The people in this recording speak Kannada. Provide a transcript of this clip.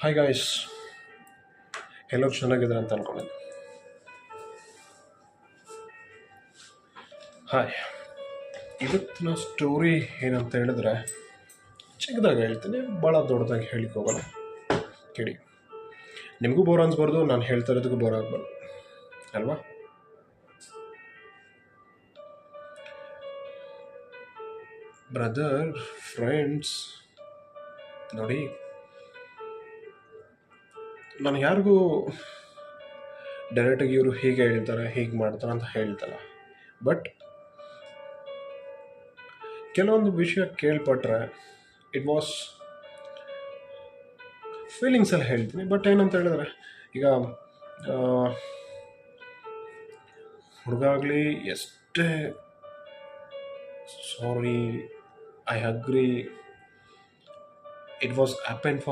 ಹಾಯ್ ಗಾಯ್ಸ್, ಎಲ್ಲರೂ ಚೆನ್ನಾಗಿದ್ದಾರೆ ಅಂತ ಅನ್ಕೊಂಡಿದ್ದೆ. ಹಾಯ್, ಇವತ್ತಿನ ಸ್ಟೋರಿ ಏನಂತ ಹೇಳಿದ್ರೆ ಚಿಕ್ಕದಾಗಿ ಹೇಳ್ತೀನಿ, ಭಾಳ ದೊಡ್ಡದಾಗಿ ಹೇಳಿಕ್ಕೆ ಹೋಗಲ್ಲ. ಕೇಳಿ, ನಿಮಗೂ ಬೋರ್ ಅನ್ಸ್ಬಾರ್ದು, ನಾನು ಹೇಳ್ತಾ ಇರೋದಕ್ಕೂ ಬೋರ್ ಆಗ್ಬಾರ್ದು ಅಲ್ವಾ? ಬ್ರದರ್, ಫ್ರೆಂಡ್ಸ್, ನೋಡಿ, ನಾನು ಯಾರಿಗೂ ಡೈರೆಕ್ಟಾಗಿ ಇವರು ಹೀಗೆ ಹೇಳ್ತಾರೆ ಹೀಗೆ ಮಾಡ್ತಾರೆ ಅಂತ ಹೇಳ್ತಲ್ಲ. ಬಟ್ ಕೆಲವೊಂದು ವಿಷಯ ಕೇಳ್ಪಟ್ರೆ ಇಟ್ ವಾಸ್ ಫೀಲಿಂಗ್ಸಲ್ಲಿ ಹೇಳ್ತೀನಿ. ಬಟ್ ಏನಂತ ಹೇಳಿದ್ರೆ, ಈಗ ಹುಡುಗ ಆಗಲಿ ಎಷ್ಟೇ ಸಾರಿ, I agree, it was happen for